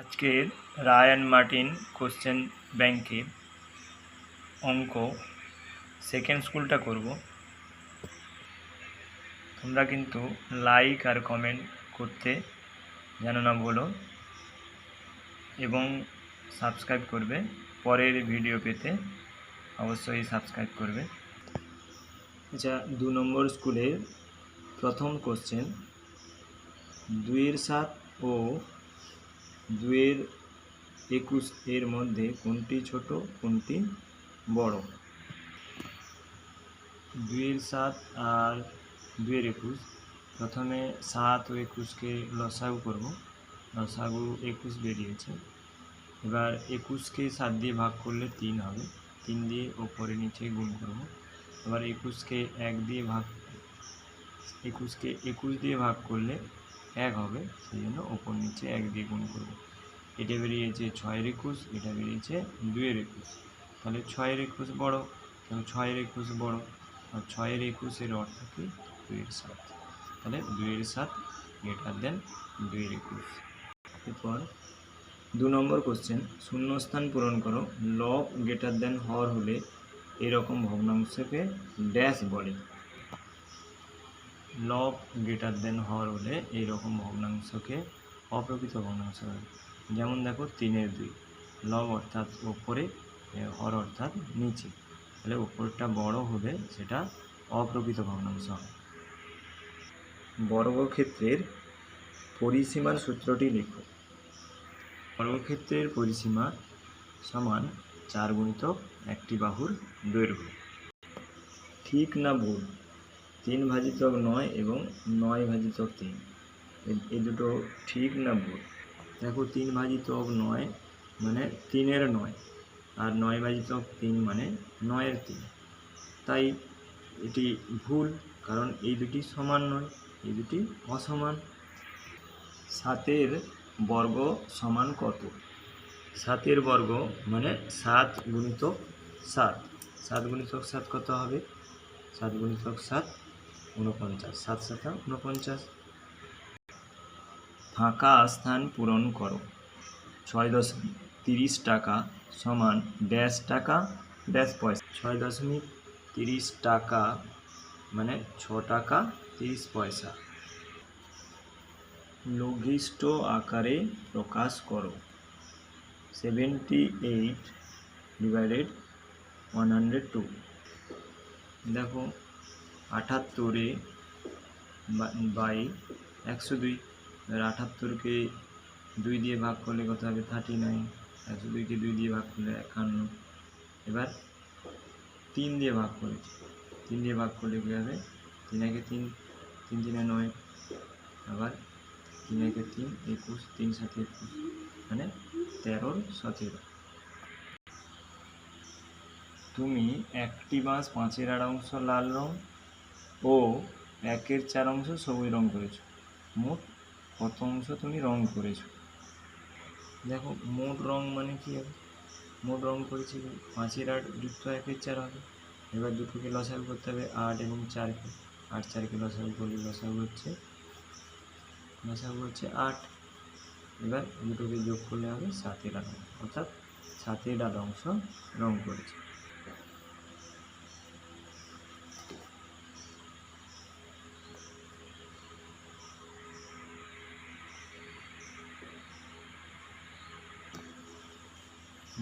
আজকের রায় and Martin question ব্যাংকে অঙ্ক সেকেন্ড স্কুলটা করব। তোমরা কিন্তু লাইক আর কমেন্ট করতে যেন না বলো এবং সাবস্ক্রাইব করবে। পরের ভিডিও পেতে অবশ্যই সাবস্ক্রাইব করবে। আচ্ছা, 2 নম্বর স্কুলের প্রথম কোশ্চেন, 2-7 ও 2-21 এর মধ্যে কোনটি ছোট কোনটি বড়? 2-7 আর 2-21, প্রথমে 7 ও 21কে লসাগু করব। লসাগু 21 বেরিয়েছে। এবার 21কে 7 দিয়ে ভাগ করলে 3 হবে, 3 দিয়ে ওপরে নিচে গুণ করব। এবার 21কে 21 দিয়ে ভাগ করলে 1 হবে, সেই জন্য ওপর নিচে 1 দিয়ে গুণ করব। এটা বেরিয়েছে 6-21, এটা বেরিয়েছে 2-21। তাহলে 6-21 বড়, তাহলে 6-21 বড়, আর 6-21 অর্থ কি? 2-7। তাহলে 2-7 গ্রেটার দেন 2-21। এরপর 2 নম্বর কোশ্চেন, শূন্যস্থান পূরণ করো। লব গ্রেটার দেন হর হলে এরকম ভগ্নাংশকে ড্যাশ বলে। লব গ্রেটার দেন হর হলে এইরকম ভগ্নাংশকে অপ্রকৃত ভগ্নাংশ বলে। যেমন দেখো 3-2, লব অর্থাৎ ওপরে, হর অর্থাৎ নিচে, তাহলে ওপরটা বড় হলে সেটা অপ্রকৃত ভগ্নাংশ হয়। বর্গক্ষেত্রের পরিসীমার সূত্রটি লিখো। বর্গক্ষেত্রের পরিসীমা সমান 4 গুণিতক একটি বাহুর দৈর্ঘ্য। ঠিক না ভুল? 3/9 এবং 9/3, এই দুটো ঠিক না ভুল? দেখো 3/9 মানে 3-এর 9, আর 9/3 মানে 9-এর 3, তাই এটি ভুল, কারণ এই দুটি সমান নয়, এই দুটি অসমান। 7-এর বর্গ সমান কত? 7-এর বর্গ মানে 7 গুণিতক 7। 7 গুণিতক 7 কত হবে? 7 গুণিতক 7 49, 7-7 49। ফাঁকা স্থান পূরণ করো। 6.30 টাকা সমান ড্যাশ টাকা ড্যাশ পয়সা। 6.30 টাকা মানে 6 টাকা 30 পয়সা। লঘিষ্ঠ আকারে প্রকাশ করো। 78/102। দেখো 78/102, এবার 78কে 2 দিয়ে ভাগ করলে কত হবে? 39। 102কে 2 দিয়ে ভাগ করলে 51। এবার 3 দিয়ে ভাগ করেছি, 3 দিয়ে ভাগ করলে কী হবে? 3-1 3, 3-3 9, আবার 3-1 3, 21, 3-7 21, মানে 13-17। তুমি একটি বাঁশ 5-এর অংশ লাল রং ও 1/4 অংশ সবুজ রং করেছো। মোট কত অংশ তুমি রং করেছো? দেখো মোট রং মানে কি হবে? মোট রং করেছি 5-এর 8 যুক্ত 1/4 হবে। এবার দুটোকে লসাগু করতে হবে, 8 এবং 4কে। 8-4কে লসাগু করলে লসাগু হচ্ছে 8। এবার দুটোকে যোগ করলে হবে 7-এর 8, অর্থাৎ 7-এর 8 অংশ রং করেছে।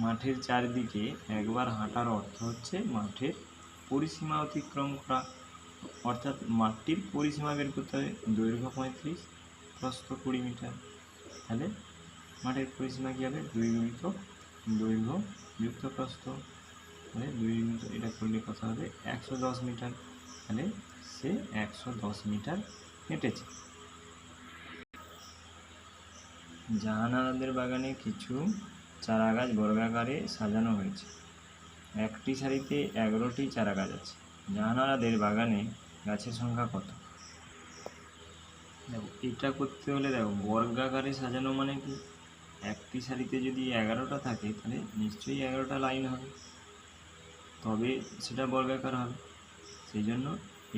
মাঠের চারিদিকে একবার হাঁটার অর্থ হচ্ছে মাঠের পরিসীমা অতিক্রম করা, অর্থাৎ মাঠটির পরিসীমা বের করতে হবে। দৈর্ঘ্য 35, প্রস্থ 20 মিটার। তাহলে মাঠের পরিসীমা কী হবে? 2 গুণিতক দৈর্ঘ্য যুক্ত প্রস্থ, তাহলে 2 গুণিতক এটা করলে কত হবে? 110 মিটার। তাহলে সে 110 মিটার হেঁটেছে। জাহানারাদের বাগানে কিছু চারাগাছ বর্গাকারে সাজানো হয়েছে। একটি সারিতে 11টি চারাগাছ আছে। জাহানারাদের বাগানে গাছের সংখ্যা কত? দেখো এটা করতে হলে দেখো বর্গাকারে সাজানো মানে কি? একটি সারিতে যদি 11টা থাকে তাহলে নিশ্চয়ই 11টা লাইন হবে, তবে সেটা বর্গাকার হবে। সেই জন্য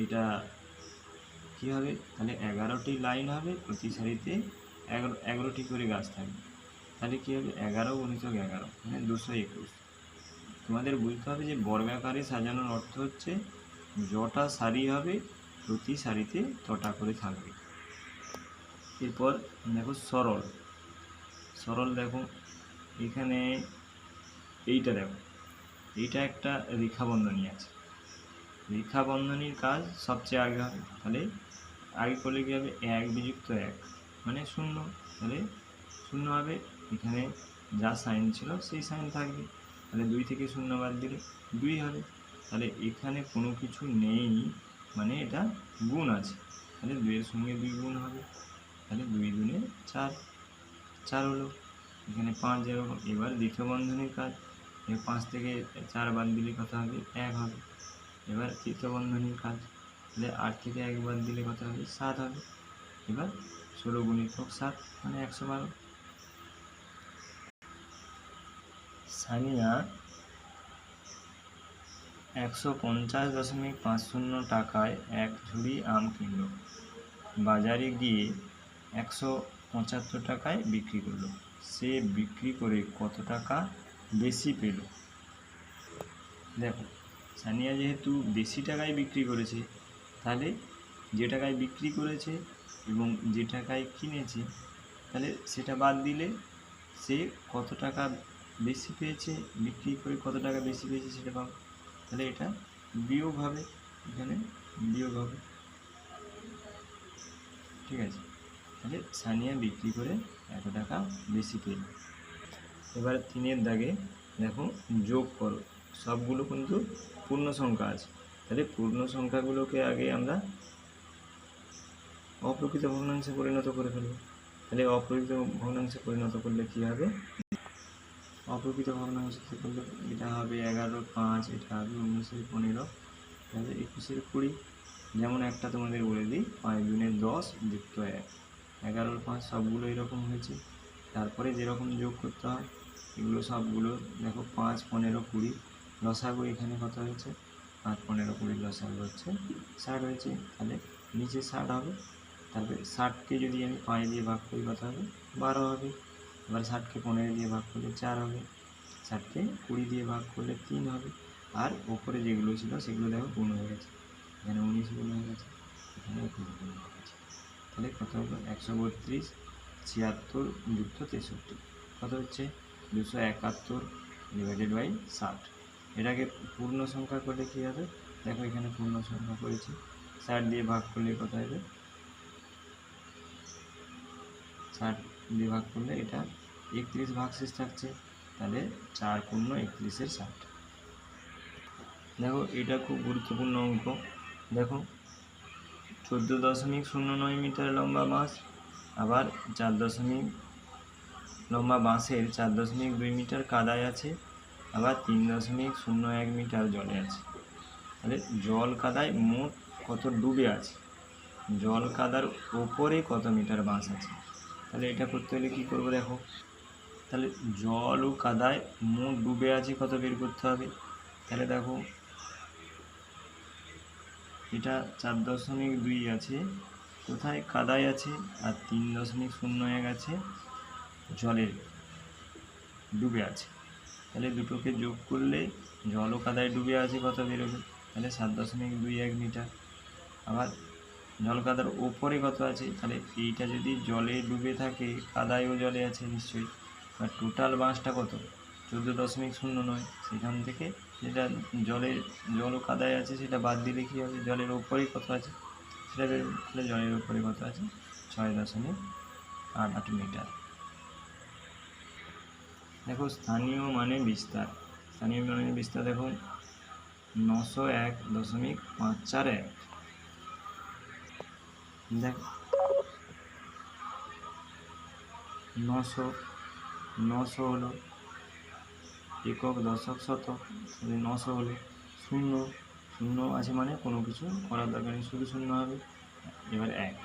এটা কী হবে? তাহলে 11টি লাইন হবে, প্রতি সারিতে 11টি করে গাছ থাকবে। তাহলে কী হবে 11 গুণিতক 11 মানে 221। তোমাদের বুঝতে হবে যে বর্গাকারে সাজানোর অর্থ হচ্ছে যটা সারি হবে প্রতি সারিতে তটা করে থাকবে। এরপর দেখো সরল। সরল দেখো এখানে এইটা দেখো, এইটা একটা রেখা বন্ধনী আছে। রেখা বন্ধনীর কাজ সবচেয়ে আগে হবে, তাহলে আগে করলে কী হবে 1 বিযুক্ত 1 মানে 0, তাহলে 0 হবে। এখানে যা সাইন ছিল সেই সাইন থাকবে, তাহলে 2 থেকে 0 বাদ দিলে 2 হবে। তাহলে এখানে কোনো কিছু নেই মানে এটা গুণ আছে, তাহলে 2 এর সঙ্গে 2 গুণ হবে, তাহলে 2 গুণে 4, 4 হলো। এখানে 5 যেরকম। এবার দ্বিতীয় বন্ধনীর কাজ, 5 থেকে 4 বাদ দিলে কত হবে 1 হবে। এবার তৃতীয় বন্ধনীর কাজ, তাহলে 8 থেকে 1 বাদ দিলে কত হবে 7 হবে। এবার 16 গুণিতক 7 মানে 112। সানিয়া 150.50 টাকায় 1 ঝুড়ি আম কিনল, বাজারে গিয়ে 175 টাকায় বিক্রি করলো। সে বিক্রি করে কত টাকা বেশি পেল? দেখো সানিয়া যেহেতু বেশি টাকায় বিক্রি করেছে, তাহলে যে টাকায় বিক্রি করেছে এবং যে টাকায় কিনেছে তাহলে সেটা বাদ দিলে সে কত টাকা বেশি পেয়েছে, বিক্রি করে কত টাকা বেশি পেয়েছে সেটা পাবো। তাহলে এটা বিয়োগ হবে, এখানে বিয়োগ হবে, ঠিক আছে। তাহলে সানিয়া বিক্রি করে এত টাকা বেশি পেল। এবার 3-এর দাগে দেখো যোগ করো, সবগুলো কিন্তু পূর্ণ সংখ্যা আছে, তাহলে পূর্ণ সংখ্যাগুলোকে আগে আমরা অপ্রকৃত ভগ্নাংশে পরিণত করে ফেলব। তাহলে অপ্রকৃত ভগ্নাংশে পরিণত করলে কী হবে, অপ্রকৃত ভগ্নাংশে করলে এটা হবে 11-এর 5, এটা হবে 19-এর 15, তাহলে 21-এর 20। যেমন একটা তোমাদের বলে দিই, 5 গুণে 10 যুক্ত 1, 11-এর 5 সবগুলো এরকম হয়েছে। তারপরে যেরকম যোগ করতে হয় এগুলো সবগুলো দেখো 5, 15, 20 লসাগু এখানে কত হয়েছে 5, 15, 20 লসাগু হচ্ছে 60 হয়েছে, তাহলে নিচে 60 হবে। তারপরে 60কে যদি আমি 5 দিয়ে ভাগ করি কত হবে 12 হবে। এবার 60কে 15 দিয়ে ভাগ করলে 4 হবে, 60কে 20 দিয়ে ভাগ করলে 3 হবে। আর ওপরে যেগুলো ছিল সেগুলো দেখো গুণ হয়ে গেছে, এখানে 19 গুণ হয়ে গেছে, এখানে 21 গুণ হয়ে গেছে। তাহলে কত হলো 132 76 যুক্ত 63 কত হচ্ছে 271 ডিভাইডেড বাই 60। এটাকে পূর্ণ সংখ্যা করলে কী হবে, দেখো এখানে পূর্ণ সংখ্যা করেছি, 60 দিয়ে ভাগ করলে কত হবে, 60 দিয়ে ভাগ করলে এটা 31 ভাগশেষ থাকছে, তাহলে 4 পূর্ণ 31-এর 60। দেখো এটা খুব গুরুত্বপূর্ণ অঙ্ক। দেখো 14.09 মিটার লম্বা বাঁশ, আবার 4 লম্বা বাঁশের 4.2 মিটার কাদায় আছে, আবার 3.01 মিটার জলে আছে। তাহলে জল কাদায় মোট কত ডুবে আছে, জল কাদার ওপরে কত মিটার বাঁশ আছে। তাহলে এটা করতে হলে কী করবো, দেখো তাহলে জল ও কাদায় মোট ডুবে আছে কত বের করতে হবে। তাহলে দেখো এটা 4.2 আছে কোথায়, কাদায় আছে, আর 3.01 আছে জলের ডুবে আছে। তাহলে দুটোকে যোগ করলে জল ও কাদায় ডুবে আছে কত বেরোবে, তাহলে 7.21 মিটার। আবার জল কাদার ওপরে কত আছে, তাহলে এইটা যদি জলে ডুবে থাকে কাদায় ও জলে আছে নিশ্চয়ই, আর টোটাল বাঁশটা কত 14.09, সেখান থেকে যেটা জল ও কাদায় আছে সেটা বাদ দিলে কী হবে, জলের ওপরে কত আছে সেটা বেরোবে। তাহলে জলের ওপরে কত আছে 6.88 মিটার। দেখো স্থানীয় মানে বিস্তার, স্থানীয় মানে বিস্তার দেখো 901.541, দেখো 900 হলো একক, দশক, শতক, 900 হলো। 0 আছে মানে কোনো কিছু করার দরকার নেই, শুধু 0 হবে। এবার 1,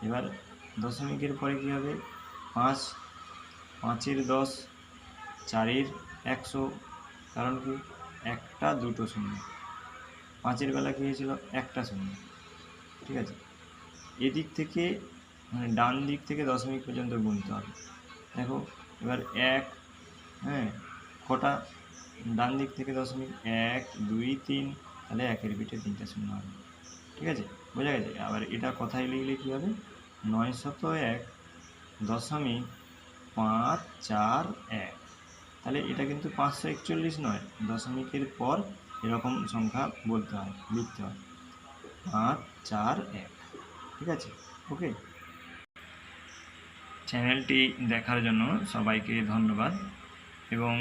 এবার দশমিকের পরে কী হবে 5, 5-এর 10, 4-এর 100, কারণ কি একটা দুটো শূন্য, 5-এর বেলা কী হয়েছিল একটা শূন্য, ঠিক আছে। এদিক থেকে মানে ডান দিক থেকে দশমিক পর্যন্ত গুনতে হবে। দেখো এবার 1, হ্যাঁ, কটা ডান দিক থেকে দশমিক 1 2 3, তাহলে 1-এর পিঠে 3টা শূন্য হবে। ঠিক আছে, বোঝা গেছে? আবার এটা কথায় লিখলে কী হবে, 901.541, তাহলে এটা কিন্তু 541 নয়, দশমিকের পর এরকম সংখ্যা বলতে হয়, লিখতে হয় 541। ঠিক আছে, ওকে। চ্যানেলটি দেখার জন্য সবাইকে ধন্যবাদ, এবং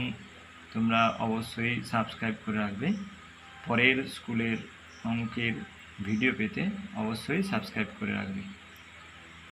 তোমরা অবশ্যই সাবস্ক্রাইব করে রাখবে। পরের স্কুলের অঙ্কের ভিডিও পেতে অবশ্যই সাবস্ক্রাইব করে রাখবে।